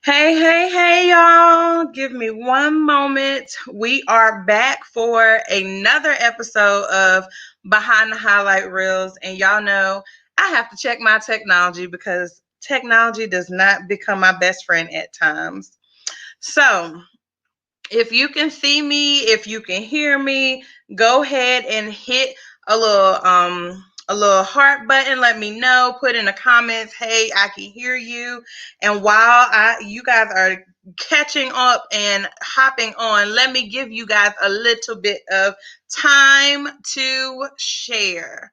Hey, y'all. Give me one moment. We are back for another episode of Behind the Highlight Reels. And y'all know I have to check my technology because technology does not become my best friend at times. So, if you can see me, if you can hear me, go ahead and hit a little heart button. Let me know. Put in the comments, hey, I can hear you. And while you guys are catching up and hopping on, let me give you guys a little bit of time to share.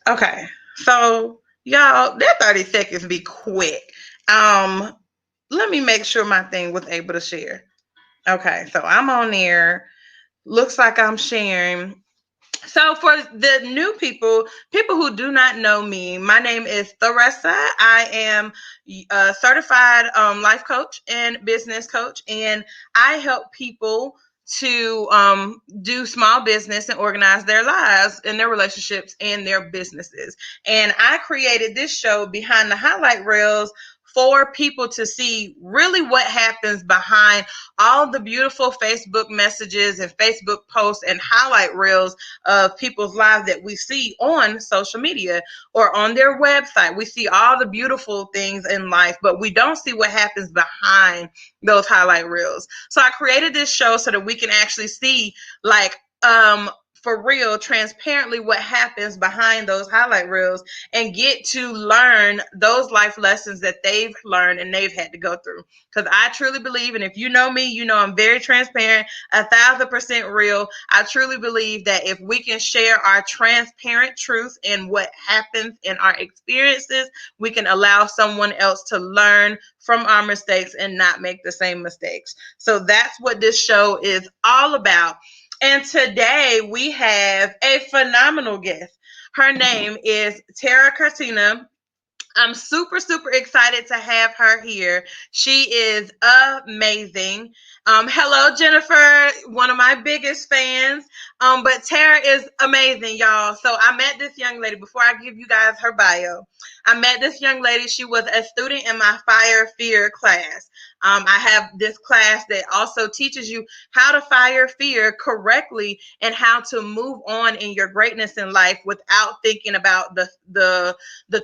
Okay, so y'all, that 30 seconds be quick. Let me make sure my thing was able to share. Okay, so I'm on there. Looks like I'm sharing. So for the new people who do not know me, my name is Theresa. I am a certified life coach and business coach, and I help people to do small business and organize their lives and their relationships and their businesses. And I created this show, Behind the Highlight Reels, for people to see really what happens behind all the beautiful Facebook messages and Facebook posts and highlight reels of people's lives that we see on social media or on their website. We see all the beautiful things in life, but we don't see what happens behind those highlight reels. So I created this show so that we can actually see, like, for real, transparently, what happens behind those highlight reels and get to learn those life lessons that they've learned and they've had to go through. Because I truly believe, and if you know me, you know I'm very transparent, 1,000% real. I truly believe that if we can share our transparent truth and what happens in our experiences, we can allow someone else to learn from our mistakes and not make the same mistakes. So that's what this show is all about. And today we have a phenomenal guest. Her name is Terra Cartina. I'm super excited to have her here. She is amazing. Hello, Jennifer, one of my biggest fans. But Tara is amazing, y'all. So I met this young lady before I give you guys her bio. I met this young lady. She was a student in my fire fear class. I have this class that also teaches you how to fire fear correctly and how to move on in your greatness in life without thinking about the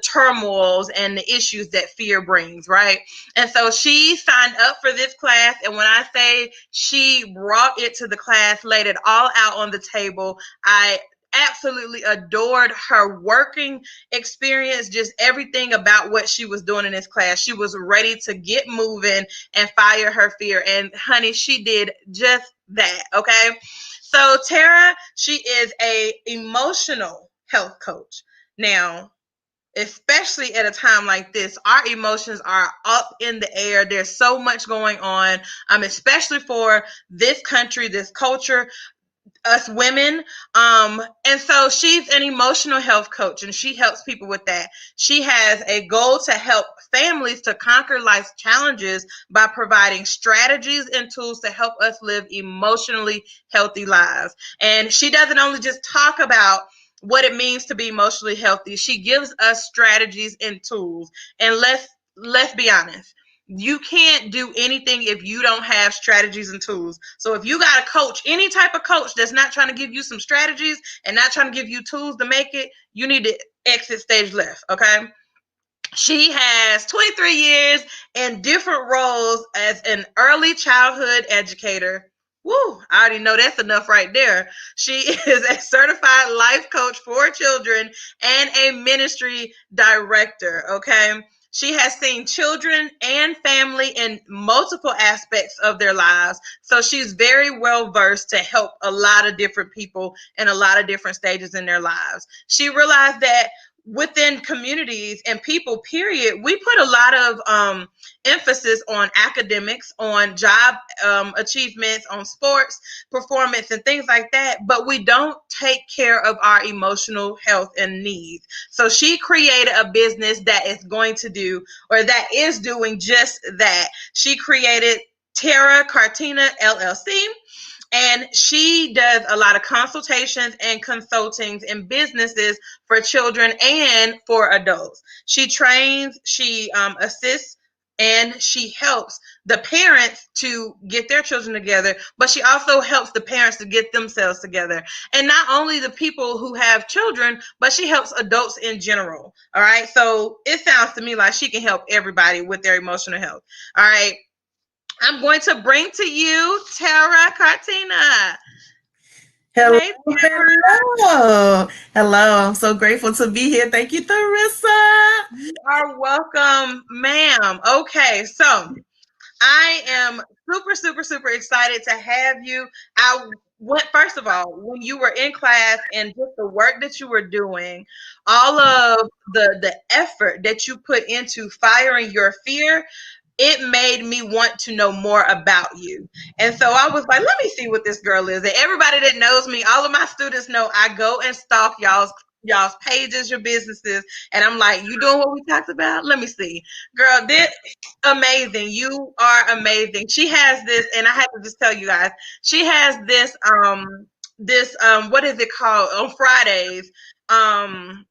turmoils and the issues that fear brings, right? And so she signed up for this class. And when I say she brought it to the class, laid it all out on the table, I absolutely adored her working experience, just everything about what she was doing in this class. She was ready to get moving and fire her fear. And honey, she did just that. Okay. So Tara, she is a emotional health coach. Now, especially at a time like this, our emotions are up in the air. There's so much going on, especially for this country, this culture, us women. And so she's an emotional health coach and she helps people with that. She has a goal to help families to conquer life's challenges by providing strategies and tools to help us live emotionally healthy lives. And she doesn't only just talk about what it means to be emotionally healthy. She gives us strategies and tools. And let's be honest. You can't do anything if you don't have strategies and tools. So if you got a coach, any type of coach that's not trying to give you some strategies and not trying to give you tools to make it, you need to exit stage left, okay? She has 23 years in different roles as an early childhood educator. Woo, I already know that's enough right there. She is a certified life coach for children and a ministry director, okay? She has seen children and family in multiple aspects of their lives. So she's very well versed to help a lot of different people in a lot of different stages in their lives. She realized that within communities and people, period, we put a lot of emphasis on academics, on job achievements, on sports performance, and things like that. But we don't take care of our emotional health and needs. So she created a business that is going to do, or that is doing just that. She created Terra Cartina LLC, and she does a lot of consultations and consultings in businesses for children and for adults. She trains, she assists, and she helps the parents to get their children together, but she also helps the parents to get themselves together. And not only the people who have children, but she helps adults in general. All right. So it sounds to me like she can help everybody with their emotional health. All right. I'm going to bring to you Terra Cartina. Hello, Hey, Terra. hello. Hello. I'm so grateful to be here. Thank you, Theresa. You are welcome, ma'am. Okay, so I am super, super, super excited to have you. I went, first of all, when you were in class and just the work that you were doing, all of the effort that you put into firing your fear, it made me want to know more about you. And so I was like, let me see what this girl is. And everybody that knows me, all of my students know I go and stalk y'all's pages, your businesses, and I'm like, you doing what we talked about? Let me see. Girl, this amazing. You are amazing. She has this, and I have to just tell you guys, she has this what is it called on Fridays? Um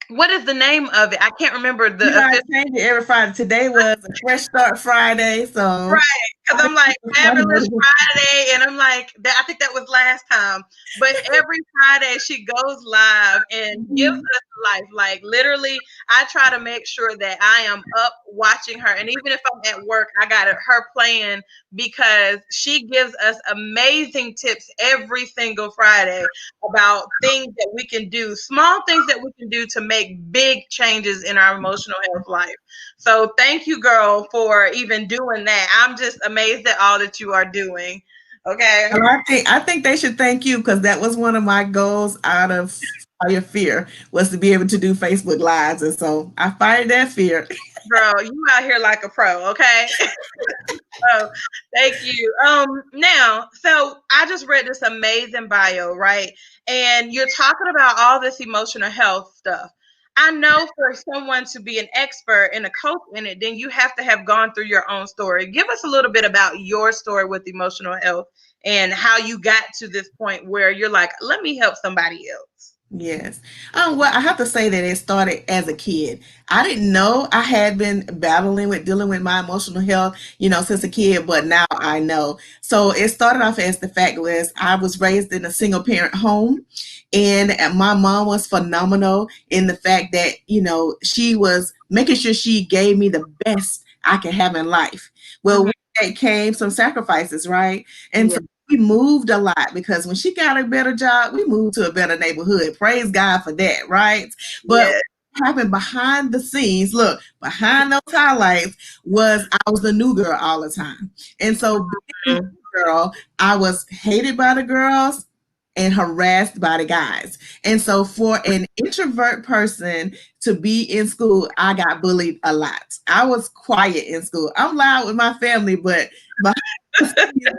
what is the name of it? I can't remember You the know, I official. changed it every Friday. Today was a fresh start Friday, so Right, because I I'm like it's funny, but Fabulous Friday, and I'm like that. I think that was last time, but every Friday she goes live and gives us life. Like literally, I try to make sure that I am up watching her, and even if I'm at work, I got her playing because she gives us amazing tips every single Friday about things that we can do, small things that we can do to make big changes in our emotional health life. So thank you, girl, for even doing that. I'm just amazed at all that you are doing. Okay. well, I think they should thank you because that was one of my goals out of fire fear was to be able to do Facebook lives, and so I fired that fear. Girl, you out here like a pro, okay? So thank you. Now, so I just read this amazing bio, right? And you're talking about all this emotional health stuff. I know for someone to be an expert and a coach in it, then you have to have gone through your own story. Give us a little bit about your story with emotional health and how you got to this point where you're like, let me help somebody else. Yes. Well, I have to say that it started as a kid. I didn't know I had been battling with dealing with my emotional health, since a kid, but now I know. So it started off as the fact was I was raised in a single parent home, and my mom was phenomenal in the fact that, she was making sure she gave me the best I could have in life. Well, Hmm. with that came some sacrifices, right? And Yeah. so we moved a lot because when she got a better job, we moved to a better neighborhood. Praise God for that, right? But Yeah. what happened behind the scenes, look, behind those highlights was I was the new girl all the time. And so being Mhm. the new girl, I was hated by the girls and harassed by the guys. And so for an introvert person to be in school, I got bullied a lot. I was quiet in school. I'm loud with my family, but behind the scenes,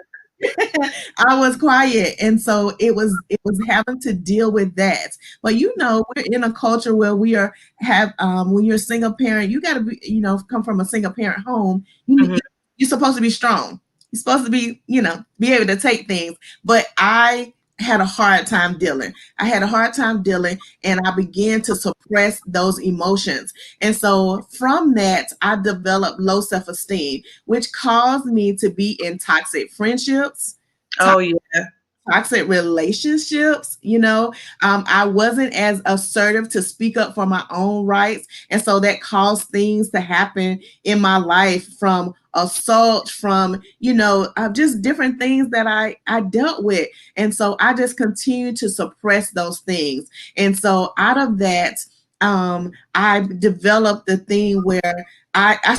I was quiet, and so it was having to deal with that. But we're in a culture where we are have when you're a single parent, you got to be come from a single parent home. Mhm. You're supposed to be strong. You're supposed to be able to take things. But I had a hard time dealing. I had a hard time dealing, and I began to suppress those emotions. And so from that, I developed low self esteem, which caused me to be in toxic friendships, Oh yeah. toxic relationships. I wasn't as assertive to speak up for my own rights, and so that caused things to happen in my life, from assault, from just different things that I dealt with. And so I just continued to suppress those things. And so out of that, I developed the thing where it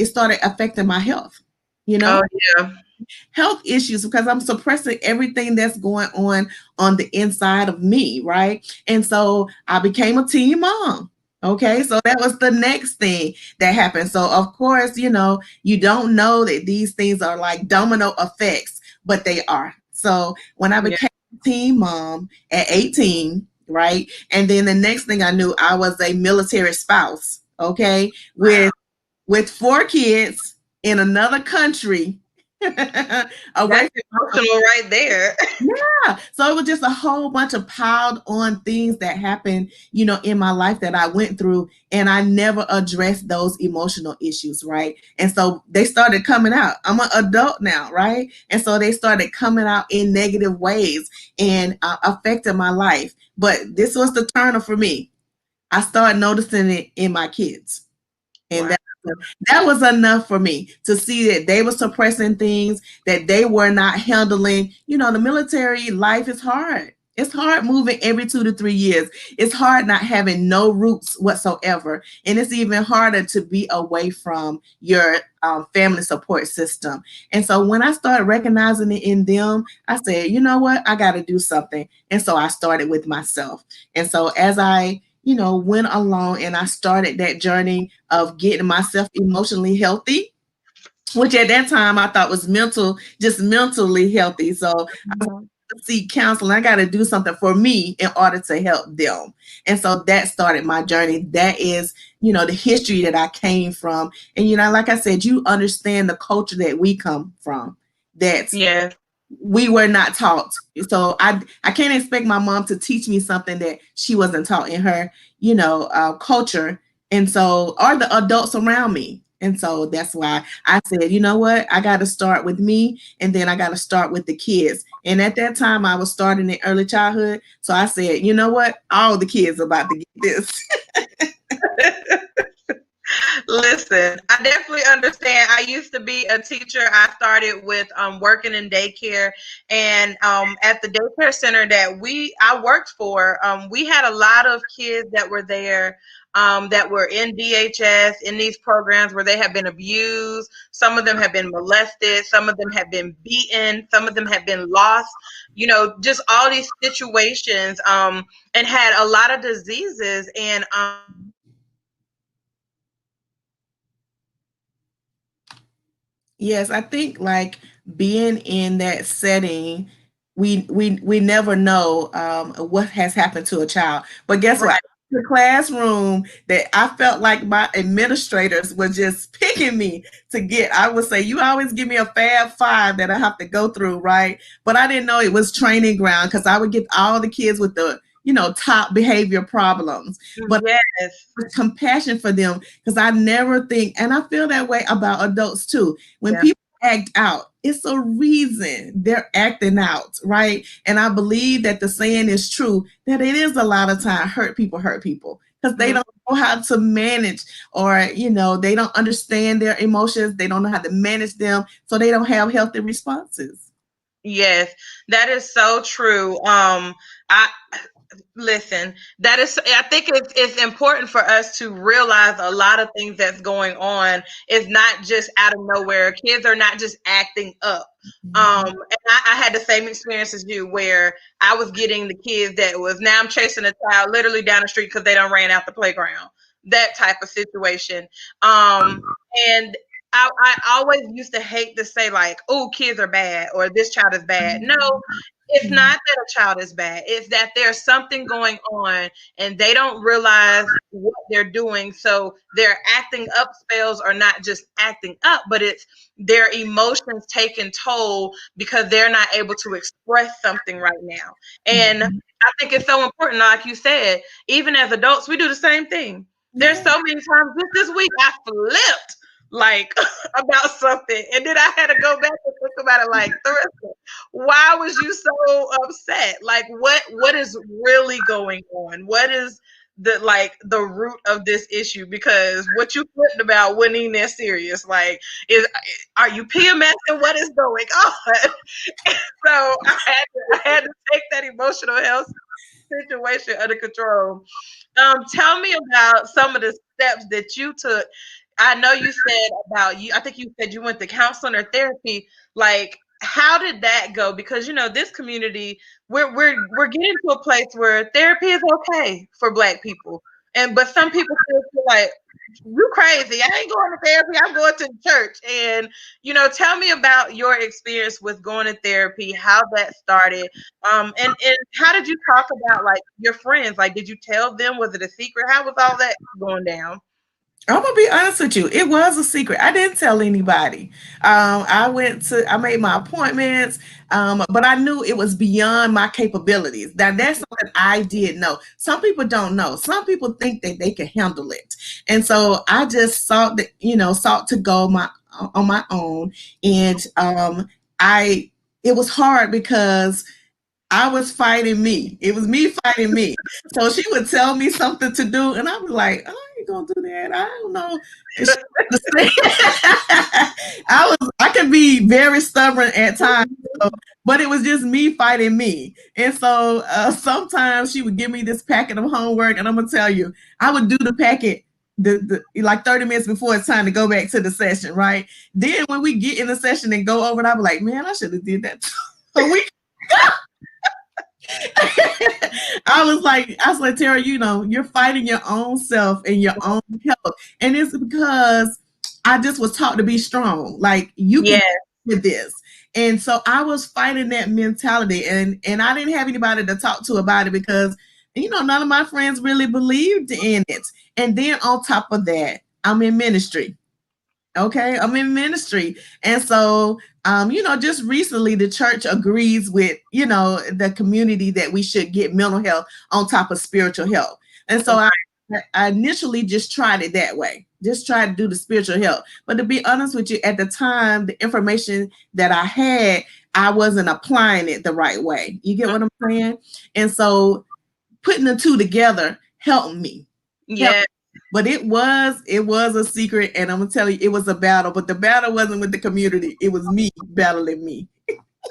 started affecting my health, you Oh know yeah. health issues, because I'm suppressing everything that's going on the inside of me, right? And so I became a teen mom. Okay, so that was the next thing that happened. So of course, you don't know that these things are like domino effects, but they are. So when I Yeah. became a teen mom at 18, right? And then the next thing I knew, I was a military spouse, okay, Wow. with four kids in another country, away That's from. emotional right there. Yeah. So it was just a whole bunch of piled on things that happened, in my life that I went through, and I never addressed those emotional issues, right? And so they started coming out. I'm an adult now, right? And so they started coming out in negative ways and affected my life. But this was the turner for me. I started noticing it in my kids. And Wow. that was enough for me to see that they were suppressing things, that they were not handling. The military life is hard. It's hard moving every 2 to 3 years. It's hard not having no roots whatsoever. And it's even harder to be away from your family support system. And so when I started recognizing it in them, I said, you know what? I got to do something. And so I started with myself. And so as I went along and I started that journey of getting myself emotionally healthy, which at that time I thought was just mentally healthy. So Mhm. seek counseling. I got to do something for me in order to help them. And so that started my journey. That is, the history that I came from. And, like I said, you understand the culture that we come from. That's Yes. we were not taught. So I can't expect my mom to teach me something that she wasn't taught in her, culture. And so, or the adults around me. And so that's why I said, you know what? I got to start with me, and then I got to start with the kids. And at that time, I was starting in early childhood. So I said, you know what? All the kids about to get this. Listen, I definitely understand. I used to be a teacher. I started with working in daycare, and at the daycare center that I worked for, we had a lot of kids that were there that were in DHS in these programs where they have been abused. Some of them have been molested. Some of them have been beaten. Some of them have been lost. Just all these situations, and had a lot of diseases and. Yes, I think like being in that setting, we never know what has happened to a child. But guess what? Right. The classroom that I felt like my administrators were just picking me to get. I would say, you always give me a fab five that I have to go through, right? But I didn't know it was training ground because I would get all the kids with the top behavior problems. But Yes. with compassion for them because I never think, and I feel that way about adults too. When Yeah. people act out, it's a reason they're acting out, right? And I believe that the saying is true that it is a lot of time hurt people because they Mhm. don't know how to manage, or they don't understand their emotions, they don't know how to manage them, so they don't have healthy responses. Yes, that is so true. I Listen, that is, I think it's important for us to realize a lot of things that's going on is not just out of nowhere. Kids are not just acting up. And I had the same experience as you where I was getting the kids that was now I'm chasing a child literally down the street because they done ran out the playground. That type of situation. And I always used to hate to say like, oh, kids are bad or this child is bad. No, it's not that a child is bad. It's that there's something going on and they don't realize what they're doing. So their acting up spells are not just acting up, but it's their emotions taking toll because they're not able to express something right now. And Mhm. I think it's so important, like you said, even as adults, we do the same thing. There's Yeah. so many times just this week I flipped like about something and then I had to go back and think about it like why was you so upset? Like what is really going on? What is the root of this issue? Because what you flipped about wasn't even that serious. Like is are you PMSing? What is going on? So I had to take that emotional health situation under control. Tell me about some of the steps that you took. I know you said about you. I think you said you went to counseling or therapy. Like, how did that go? Because this community, we're getting to a place where therapy is okay for Black people. And but some people still feel like you crazy. I ain't going to therapy. I'm going to church. And tell me about your experience with going to therapy, how that started. And how did you talk about like your friends? Like, did you tell them? Was it a secret? How was all that going down? I'm gonna be honest with you. It was a secret. I didn't tell anybody. I made my appointments, but I knew it was beyond my capabilities. Now that's something I did know. Some people don't know. Some people think that they can handle it, and so I just sought to go on my own, and I it was hard because I was fighting me. It was me fighting me. So she would tell me something to do, and I was like, I ain't gonna do that. I don't know. And she understand. I could be very stubborn at times, so, but it was just me fighting me. And so sometimes she would give me this packet of homework, and I'm gonna tell you, I would do the packet the like 30 minutes before it's time to go back to the session, right? Then when we get in the session and go over it, I'll be like, man, I should have did that a week. I was like, Tara, you're fighting your own self and your own health. And it's because I just was taught to be strong. Like you can Yeah. with this. And so I was fighting that mentality and I didn't have anybody to talk to about it because none of my friends really believed in it. And then on top of that, I'm in ministry. Okay, I'm in ministry. And so, just recently the church agrees with, the community that we should get mental health on top of spiritual health. And so I initially just tried it that way, just tried to do the spiritual health. But to be honest with you, at the time, the information that I had, I wasn't applying it the right way. You get what I'm saying? And so putting the two together helped me. Yeah. But it was a secret, and I'm gonna tell you, it was a battle. But the battle wasn't with the community; it was me battling me.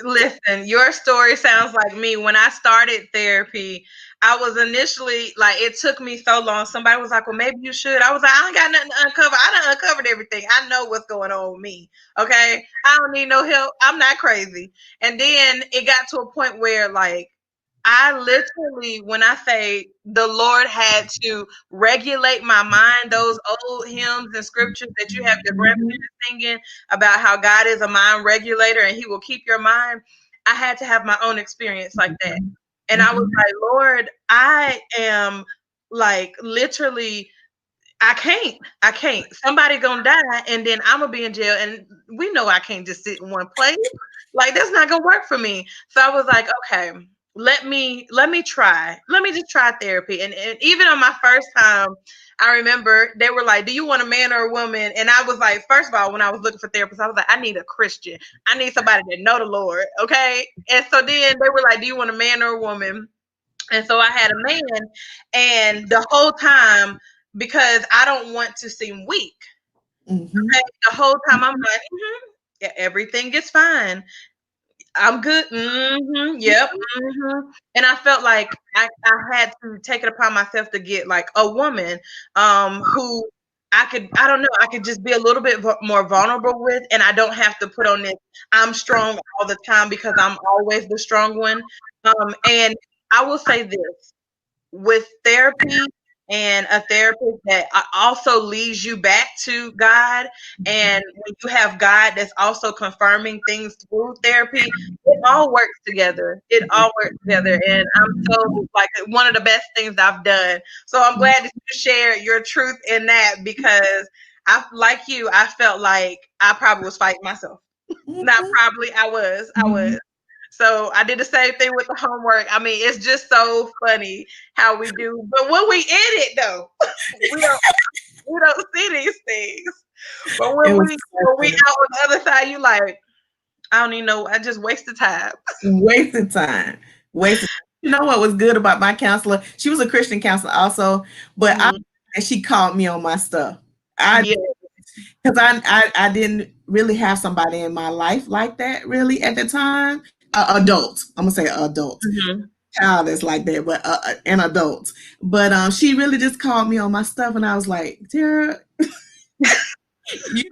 Listen, your story sounds like me. When I started therapy, I was initially like, it took me so long. Somebody was like, well, maybe you should. I was like, I ain't got nothing to uncover. I done uncovered everything. I know what's going on with me. Okay. I don't need no help. I'm not crazy. And then it got to a point where, like, I literally, when I say the Lord had to regulate my mind, those old hymns and scriptures that you have your grandparents singing about how God is a mind regulator and he will keep your mind. I had to have my own experience like that. And I was like, Lord, I am like literally, I can't. Somebody gonna die and then I'm gonna be in jail. And we know I can't just sit in one place. Like that's not gonna work for me. So I was like, okay, let me try. Let me just try therapy. And even on my first time, I remember they were like, do you want a man or a woman? And I was like, first of all, when I was looking for therapists, I was like, I need a Christian. I need somebody that know the Lord. Okay. And so then they were like, do you want a man or a woman? And so I had a man, and the whole time, because I don't want to seem weak, Mm-hmm. okay, the whole time I'm like, yeah, everything is fine. I'm good. Yep. And I felt like I had to take it upon myself to get like a woman who I don't know, I could just be a little bit more vulnerable with, and I don't have to put on this I'm strong all the time because I'm always the strong one. And I will say this, with therapy and a therapist that also leads you back to God, and when you have God that's also confirming things through therapy, it all works together. It all works together, and I'm so like one of the best things I've done. So I'm glad that you share your truth in that because like you, I felt like I probably was fighting myself. Not probably, I was. So I did the same thing with the homework. I mean, it's just so funny how we do. But when we edit though, we don't see these things. But It when was we out on the other side, you like, I don't even know. I just wasted time. wasted time. Wasted. You know what was good about my counselor? She was a Christian counselor also, but Mhm. and she called me on my stuff. I Yeah. because I didn't really have somebody in my life like that really at the time. Adult, I'm gonna say adult. Mhm. Child is like that, but an adult. But she really just called me on my stuff, and I was like, Tara, you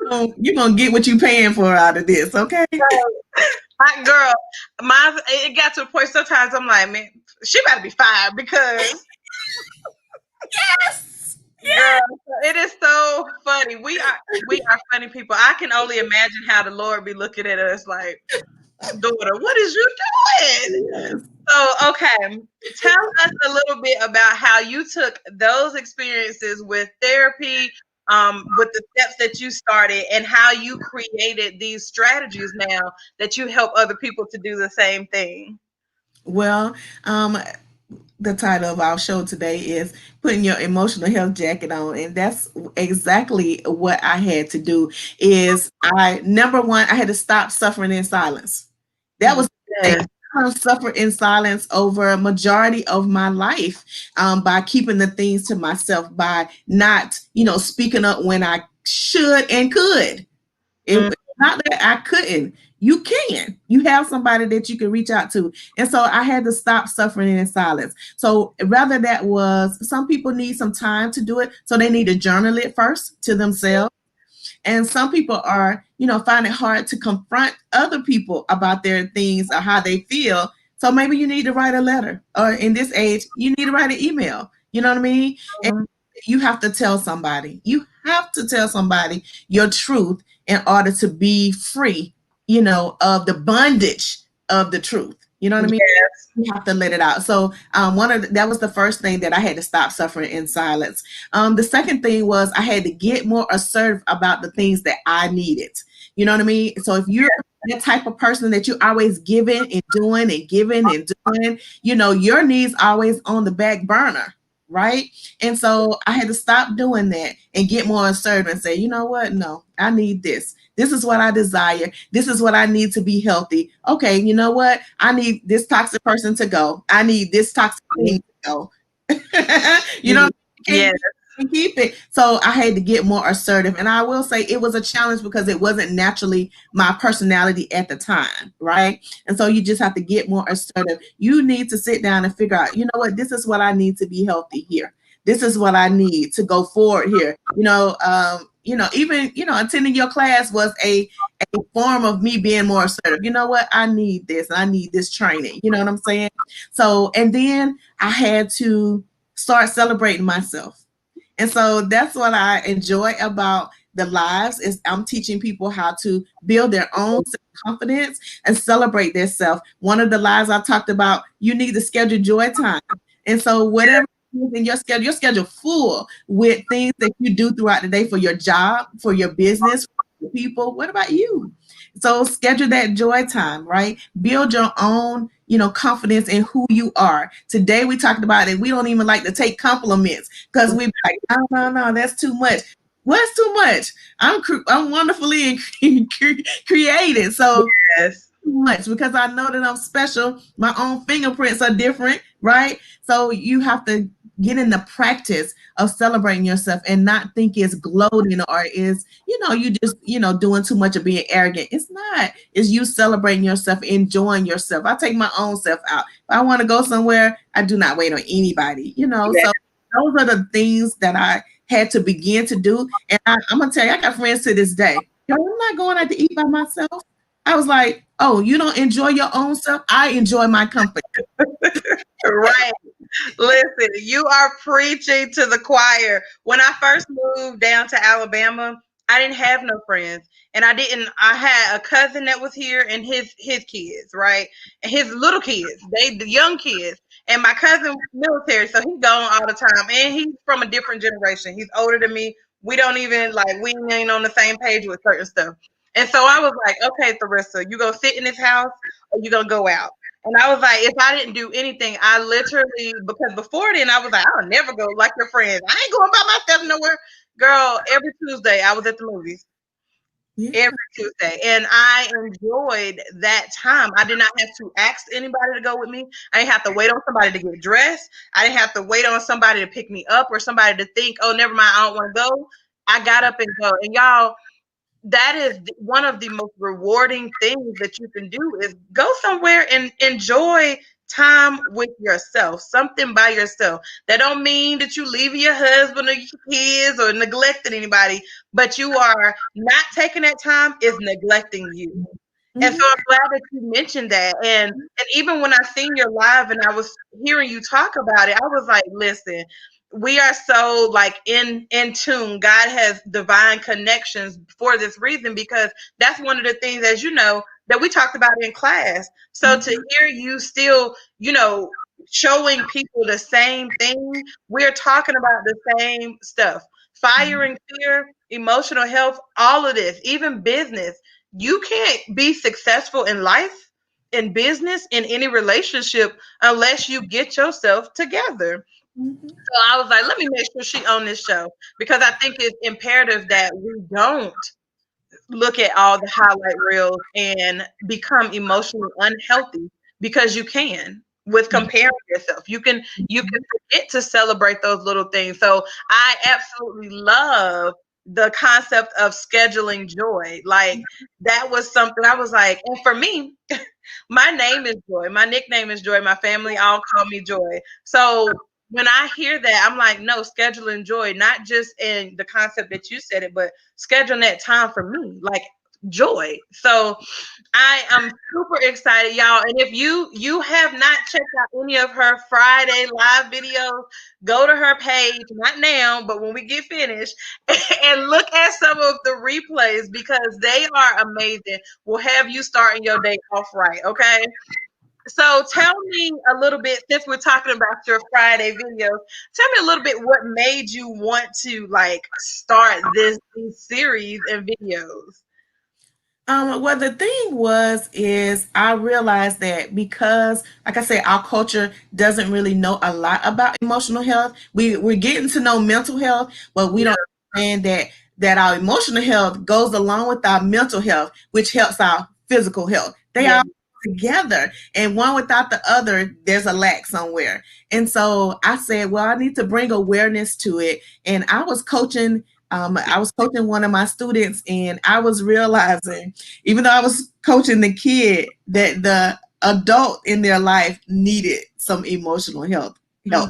gonna get what you paying for out of this, okay? Girl, it got to a point sometimes I'm like, man, she better be fired because Girl, it is so funny. We are funny people. I can only imagine how the Lord be looking at us like, daughter, what is you doing? Yes. So, okay, tell us a little bit about how you took those experiences with therapy, with the steps that you started, and how you created these strategies now that you help other people to do the same thing. Well, the title of our show today is putting your emotional health jacket on, and that's exactly what I had to do. Is I number one, I had to stop suffering in silence. That was the thing. Yes. I suffered in silence over a majority of my life, by keeping the things to myself, by not, speaking up when I should and could. Mm, It's not that I couldn't. You can. You have somebody that you can reach out to. And so I had to stop suffering in silence. So rather that was, some people need some time to do it. So they need to journal it first to themselves. And some people are, find it hard to confront other people about their things or how they feel. So maybe you need to write a letter, or in this age, you need to write an email. You know what I mean? And mhm. you have to tell somebody. You have to tell somebody your truth in order to be free, of the bondage of the truth. You know what I mean? Yes. You have to let it out. So that was the first thing that I had to stop suffering in silence. The second thing was I had to get more assertive about the things that I needed. You know what I mean? So if you're that type of person that you're always giving and doing and giving and doing, your needs always on the back burner, right? And so I had to stop doing that and get more assertive and say, you know what? No, I need this. This is what I desire. This is what I need to be healthy. Okay, you know what? I need this toxic person to go. I need this toxic thing to go. you know, Mhm. you Yes. can't keep it. So I had to get more assertive. And I will say it was a challenge because it wasn't naturally my personality at the time, right? And so you just have to get more assertive. You need to sit down and figure out, you know what, this is what I need to be healthy here. This is what I need to go forward here. Even attending your class was a form of me being more assertive. You know what? I need this. I need this training. You know what I'm saying? So, and then I had to start celebrating myself. And so that's what I enjoy about the lives is I'm teaching people how to build their own confidence and celebrate their self. One of the lives I talked about, you need to schedule joy time. And so whatever is in your schedule full with things that you do throughout the day for your job, for your business, for people. What about you? So schedule that joy time, right? Build your own, confidence in who you are. Today we talked about it. We don't even like to take compliments because we be like, no, no, no, that's too much. What's too much? I'm wonderfully created. So Yes. much because I know that I'm special. My own fingerprints are different, right? So you have to get in the practice of celebrating yourself and not think it's gloating or is, you just, doing too much of being arrogant. It's not. It's you celebrating yourself, enjoying yourself. I take my own self out. If I want to go somewhere, I do not wait on anybody, Yes. So those are the things that I had to begin to do. And I'm going to tell you, I got friends to this day. Yo, I'm not going out to eat by myself. I was like, oh, you don't enjoy your own self? I enjoy my company. Right. Listen, you are preaching to the choir. When I first moved down to Alabama, I didn't have no friends. And I had a cousin that was here and his kids, right? And his little kids, the young kids. And my cousin was military, so he's gone all the time. And he's from a different generation. He's older than me. We don't even like we ain't on the same page with certain stuff. And so I was like, okay, Theresa, you gonna sit in this house or you gonna go out? And I was like, if I didn't do anything, I literally, because before then I was like, I'll never go like your friends. I ain't going by myself nowhere. Girl, every Tuesday I was at the movies. Yeah. Every Tuesday. And I enjoyed that time. I did not have to ask anybody to go with me. I didn't have to wait on somebody to get dressed. I didn't have to wait on somebody to pick me up or somebody to think, oh, never mind, I don't want to go. I got up and go. And y'all, that is one of the most rewarding things that you can do is go somewhere and enjoy time with yourself, something by yourself. That don't mean that you leaving your husband or your kids or neglecting anybody, but you are not taking that time is neglecting you. And so Mhm. I'm glad that you mentioned that. And even when I seen your live and I was hearing you talk about it, I was like, listen, we are so like in tune. God has divine connections for this reason, because that's one of the things, as you know, that we talked about in class. So to Mhm. hear you still, showing people the same thing, we're talking about the same stuff. Fire and fear, emotional health, all of this, even business. You can't be successful in life, in business, in any relationship, unless you get yourself together. Mhm. So I was like, let me make sure she on this show, because I think it's imperative that we don't look at all the highlight reels and become emotionally unhealthy, because you can, with comparing yourself. You can forget to celebrate those little things. So I absolutely love the concept of scheduling joy. Like, that was something I was like, and for me, my name is Joy. My nickname is Joy. My family all call me Joy. So when I hear that, I'm like, no, scheduling joy, not just in the concept that you said it, but scheduling that time for me, like joy. So I am super excited, y'all. And if you have not checked out any of her Friday live videos, go to her page, not now, but when we get finished, and look at some of the replays, because they are amazing. Will have you starting your day off right, okay? So tell me a little bit, since we're talking about your Friday videos, tell me a little bit what made you want to like start these series and videos. Well, the thing is I realized that because, like I said, our culture doesn't really know a lot about emotional health. We're getting to know mental health, but we Yeah, don't understand that our emotional health goes along with our mental health, which helps our physical health. They yeah. all together, and one without the other, there's a lack somewhere. And so I said, well, I need to bring awareness to it. And I was coaching one of my students, and I was realizing, even though I was coaching the kid, that the adult in their life needed some emotional help. Mhm.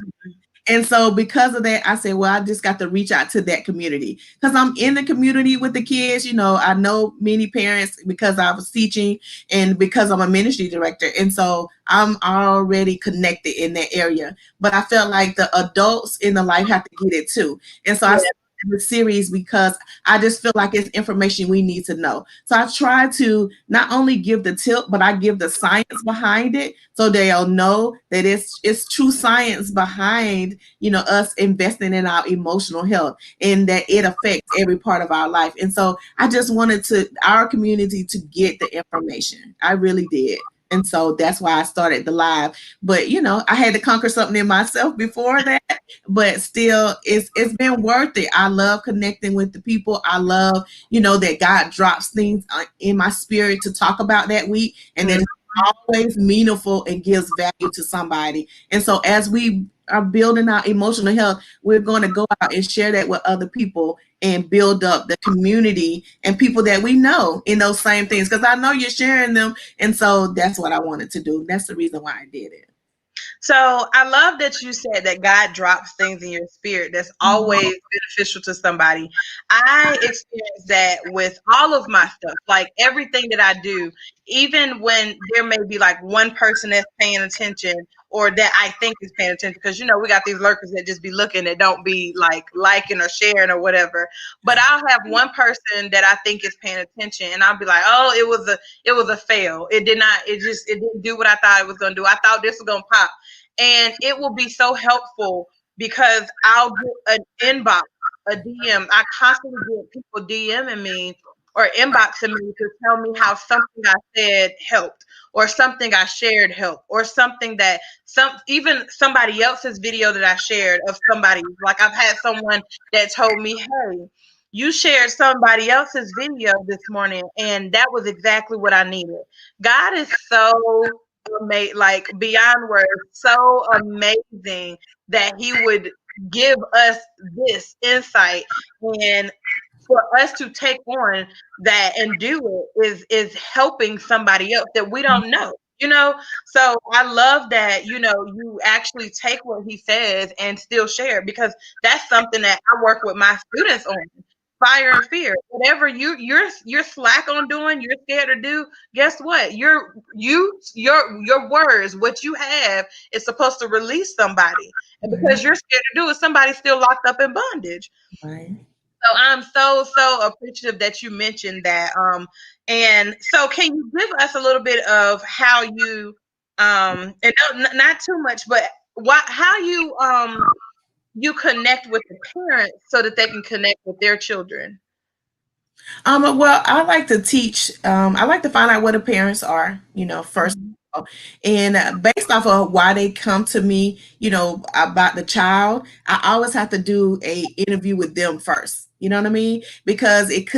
And so because of that, I said, well, I just got to reach out to that community because I'm in the community with the kids. I know many parents because I was teaching and because I'm a ministry director. And so I'm already connected in that area. But I felt like the adults in the life have to get it too. And so I Yeah. started the series because I just feel like it's information we need to know. So I try to not only give the tip, but I give the science behind it so they'll know that it's true science behind us investing in our emotional health and that it affects every part of our life. And so I just wanted to our community to get the information. I really did. And so that's why I started the live. But I had to conquer something in myself before that. But still, it's been worth it. I love connecting with the people. I love, that God drops things in my spirit to talk about that week, and that Mhm. it's always meaningful and gives value to somebody. And so as we are building our emotional health, we're going to go out and share that with other people and build up the community and people that we know in those same things. Because I know you're sharing them. And so that's what I wanted to do. That's the reason why I did it. So I love that you said that God drops things in your spirit that's always beneficial to somebody. I experience that with all of my stuff, like everything that I do, even when there may be like one person that's paying attention or that I think is paying attention, because we got these lurkers that just be looking, that don't be like liking or sharing or whatever. But I'll have one person that I think is paying attention, and I'll be like, oh, it was a fail. It didn't do what I thought it was gonna do. I thought this was gonna pop, and it will be so helpful because I'll get an inbox, a DM. I constantly get people DMing me or inboxing me to tell me how something I said helped, or something I shared helped, or something that even somebody else's video that I shared of somebody. Like, I've had someone that told me, "Hey, you shared somebody else's video this morning, and that was exactly what I needed." God is so like beyond words, so amazing that He would give us this insight, and for us to take on that and do it is helping somebody else that we don't know. So I love that you actually take what he says and still share, because that's something that I work with my students on. fire and fear. Whatever you're slack on doing, you're scared to do. Guess what? Your words, what you have, is supposed to release somebody, and because Right. you're scared to do it, somebody's still locked up in bondage. Right. So I'm so appreciative that you mentioned that. And so can you give us a little bit of how you and not too much, but how you connect with the parents so that they can connect with their children? Well, I like to teach. I like to find out what the parents are, first Mhm. of all, and based off of why they come to me, about the child. I always have to do a interview with them first. You know what I mean? Because it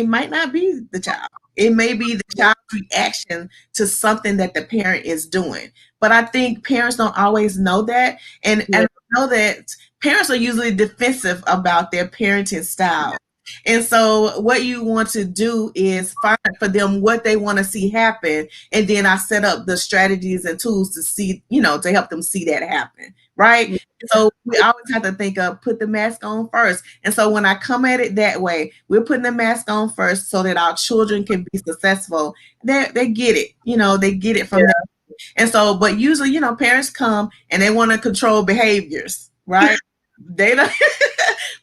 might not be the child. It may be the child's reaction to something that the parent is doing. But I think parents don't always know that, and Yeah, I know that parents are usually defensive about their parenting style. And so, what you want to do is find for them what they want to see happen. And then I set up the strategies and tools to see, to help them see that happen. Right. yeah, So, we always have to think of put the mask on first. And so, when I come at it that way, we're putting the mask on first so that our children can be successful. They get it, they get it from that. And so, but usually, parents come and they want to control behaviors, right? They don't.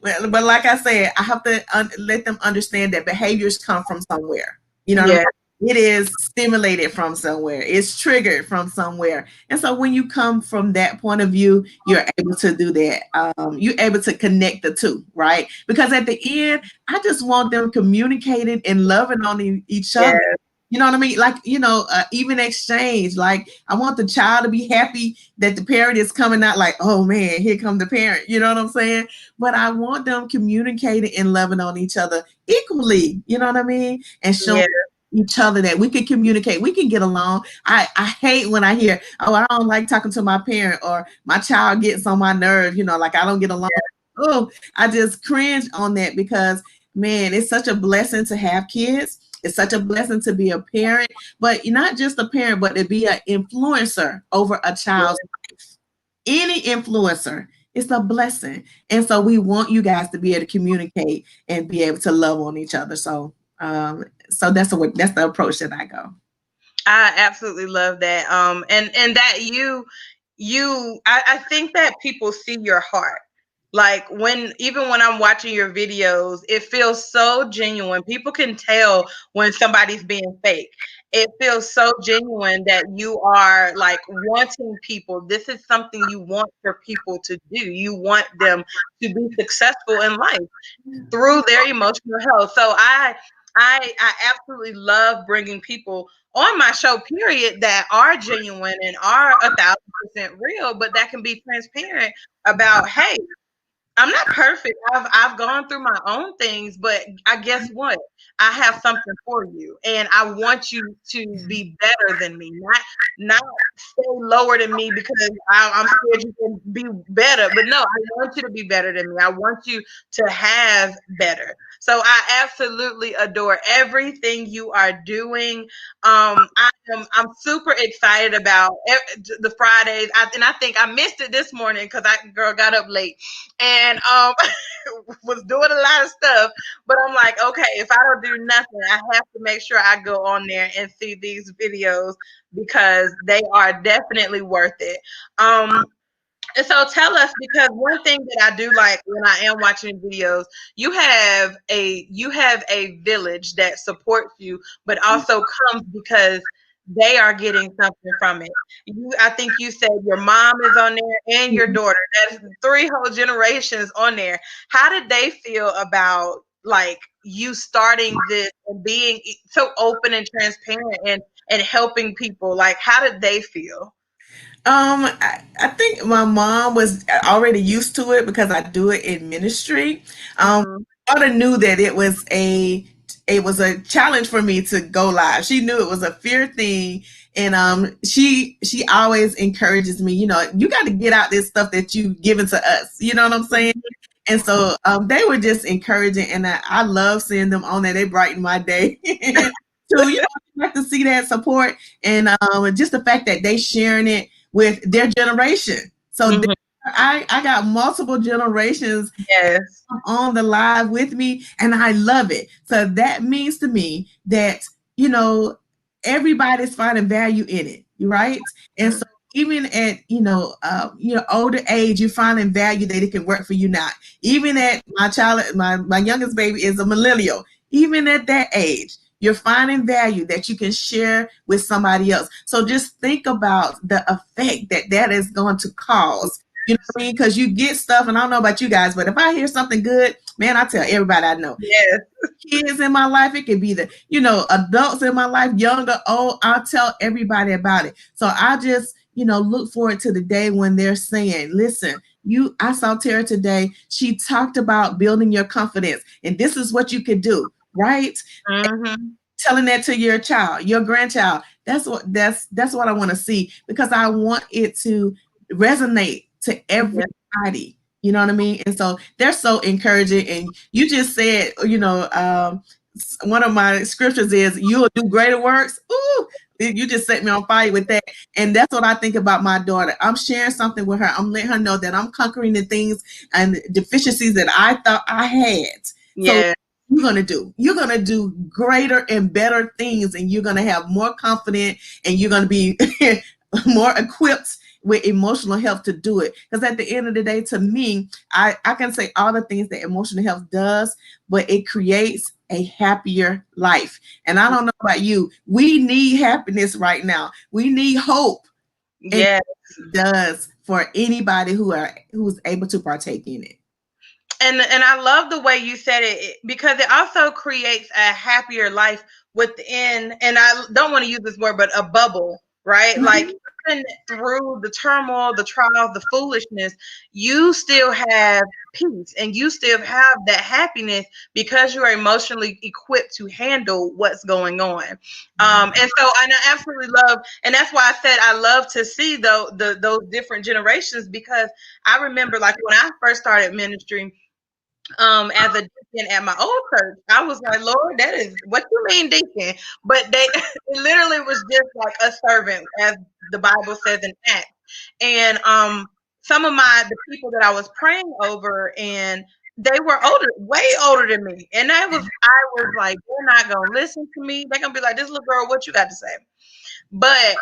But like I said, I have to let them understand that behaviors come from somewhere. You know what I yeah, mean? It is stimulated from somewhere. It's triggered from somewhere. And so when you come from that point of view, you're able to do that. You're able to connect the two, right? Because at the end, I just want them communicating and loving on each yeah, other. You know what I mean? Like, even exchange. Like, I want the child to be happy that the parent is coming out like, oh man, here come the parent. You know what I'm saying? But I want them communicating and loving on each other equally. You know what I mean? And showing yeah, each other that we can communicate, we can get along. I hate when I hear, oh, I don't like talking to my parent or my child gets on my nerve, like I don't get along. Oh, I just cringe on that because man, it's such a blessing to have kids. It's such a blessing to be a parent, but not just a parent, but to be an influencer over a child's life. Any influencer, it's a blessing. And so we want you guys to be able to communicate and be able to love on each other. So that's the approach that I go. I absolutely love that. And that I think that people see your heart. Like even when I'm watching your videos, it feels so genuine. People can tell when somebody's being fake. It feels so genuine that you are like wanting people. This is something you want for people to do. You want them to be successful in life through their emotional health. So I absolutely love bringing people on my show, period, that are genuine and are 1,000% real, but that can be transparent about, hey, I'm not perfect. I've gone through my own things, but I guess what? I have something for you, and I want you to be better than me, not stay lower than me because I'm scared you can be better. But no, I want you to be better than me. I want you to have better. So I absolutely adore everything you are doing. I'm super excited about the Fridays, and I think I missed it this morning because I girl got up late and was doing a lot of stuff. But I'm like, okay, if I don't do nothing, I have to make sure I go on there and see these videos because they are definitely worth it. And so tell us, because one thing that I do like when I am watching videos, you have a village that supports you, but also comes because they are getting something from it. I think you said your mom is on there and your daughter. That's three whole generations on there. How did they feel about like you starting this and being so open and transparent and helping people? Like, how did they feel? I think my mom was already used to it because I do it in ministry. Hmm. Daughter knew that it was a challenge for me to go live. She knew it was a fear thing, and she always encourages me. You got to get out this stuff that you given to us. You know what I'm saying? And so they were just encouraging, and I love seeing them on there. They brighten my day. So I like to see that support, and just the fact that they sharing it with their generation. So Hmm. I got multiple generations Yes. on the live with me, and I love it. So that means to me that, you know, everybody's finding value in it, right? And so even at, older age, you're finding value that it can work for you now. Even at my youngest baby is a millennial. Even at that age, you're finding value that you can share with somebody else. So just think about the effect that that is going to cause. You know what I mean? Because you get stuff, and I don't know about you guys, but if I hear something good, man, I tell everybody I know. Yes. Kids in my life, it could be the, adults in my life, young or old, I'll tell everybody about it. So I just, look forward to the day when they're saying, listen, I saw Tara today. She talked about building your confidence, and this is what you could do, right? Mm-hmm. Telling that to your child, your grandchild. That's what I want to see, because I want it to resonate to Yes. everybody. You know what I mean? And so they're so encouraging. And you just said, one of my scriptures is, "You will do greater works." Ooh, you just set me on fire with that. And that's what I think about my daughter. I'm sharing something with her. I'm letting her know that I'm conquering the things and deficiencies that I thought I had. So Yes. you're gonna do greater and better things, and you're gonna have more confidence, and you're gonna be more equipped with emotional health to do it. Because at the end of the day, to me, I can say all the things that emotional health does, but it creates a happier life. And I don't know about you, we need happiness right now. We need hope, and Yes. it does for anybody who's able to partake in it. And I love the way you said it, because it also creates a happier life within, and I don't want to use this word, but a bubble, right? Like, Mhm. even through the turmoil, the trials, the foolishness, you still have peace, and you still have that happiness because you are emotionally equipped to handle what's going on. And I absolutely love, and that's why I said I love to see those different generations, because I remember, like, when I first started ministry, as a deacon at my old church, I was like, Lord, that is what you mean, deacon. But they it literally was just like a servant, as the Bible says in Acts. And some of the people that I was praying over, and they were older, way older than me. And I was like, they're not gonna listen to me. They're gonna be like, this little girl, what you got to say? But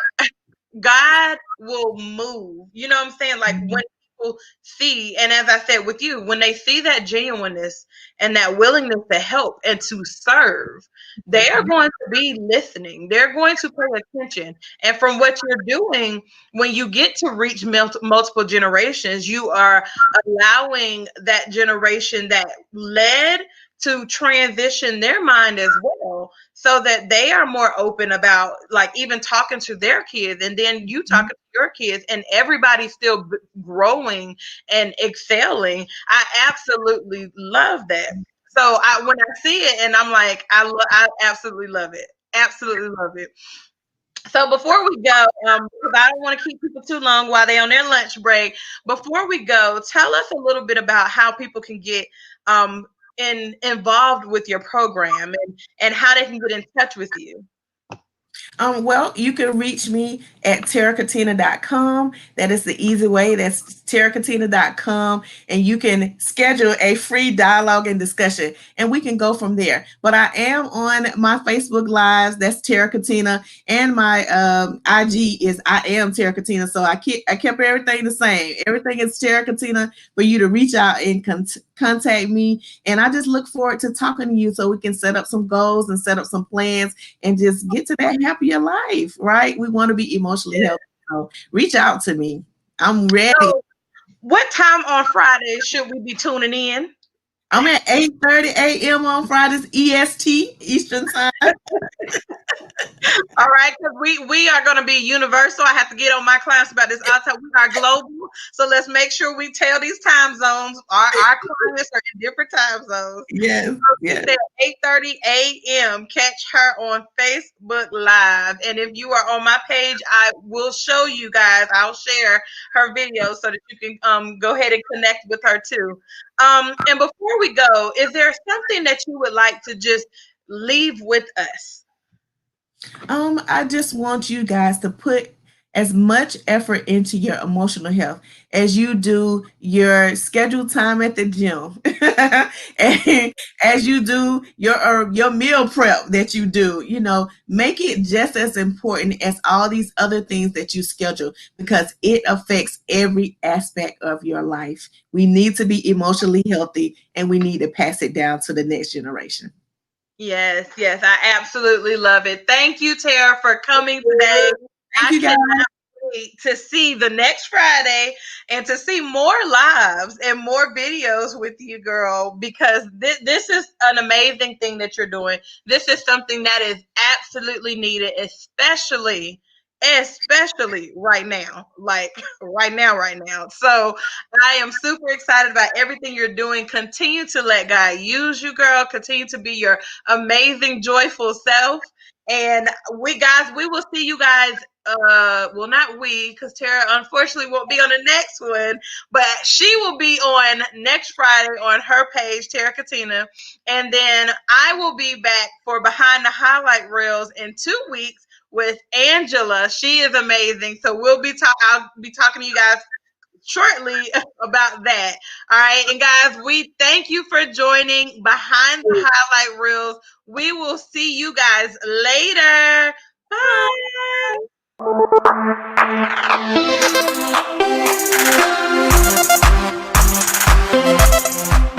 God will move. You know what I'm saying? Like, when people see, and as I said with you, when they see that genuineness and that willingness to help and to serve, they are going to be listening. They're going to pay attention. And from what you're doing, when you get to reach multiple generations, you are allowing that generation that led to transition their mind as well, so that they are more open about, like, even talking to their kids, and then you talking to your kids, and everybody's still growing and excelling. I absolutely love that. So when I see it, and I'm like, I absolutely love it. Absolutely love it. So before we go, because I don't want to keep people too long while they're on their lunch break. Before we go, tell us a little bit about how people can get um, involved with your program, and how they can get in touch with you. Well, you can reach me at terracartina.com. That is the easy way. That's terracartina.com. And you can schedule a free dialogue and discussion, and we can go from there. But I am on my Facebook Lives. That's Terra Cartina. And my IG is I am Terra Cartina. So I kept everything the same. Everything is Terra Cartina for you to reach out and contact me. And I just look forward to talking to you, so we can set up some goals and set up some plans and just get to that happier life, right? We want to be emotionally healthy. So reach out to me. I'm ready. So, what time on Friday should we be tuning in? I'm at 8:30 a.m. on Fridays, EST, Eastern Time. All right, because we are going to be universal. I have to get on my class about this all the time. We are global, so let's make sure we tell these time zones. Our clients are in different time zones. Yes, She yes, said 8:30 a.m. Catch her on Facebook Live. And if you are on my page, I will show you guys. I'll share her video so that you can go ahead and connect with her too. And before we go, is there something that you would like to just leave with us? I just want you guys to put as much effort into your emotional health as you do your scheduled time at the gym, and as you do your meal prep that you do. Make it just as important as all these other things that you schedule, because it affects every aspect of your life. We need to be emotionally healthy, and we need to pass it down to the next generation. Yes, yes, I absolutely love it. Thank you, Tara, for coming today. Thank I you, guys. cannot wait to see the next Friday and to see more lives and more videos with you, girl, because this is an amazing thing that you're doing. This is something that is absolutely needed, especially right now, like right now. So I am super excited about everything you're doing. Continue to let God use you, girl. Continue to be your amazing, joyful self. And we will see you guys. Well, not we, because Tara unfortunately won't be on the next one, but she will be on next Friday on her page, Terra Cartina. And then I will be back for Behind the Highlight Reels in 2 weeks with Angela. She is amazing. So I'll be talking to you guys shortly about that. All right. And guys, we thank you for joining Behind the Highlight Reels. We will see you guys later. Bye.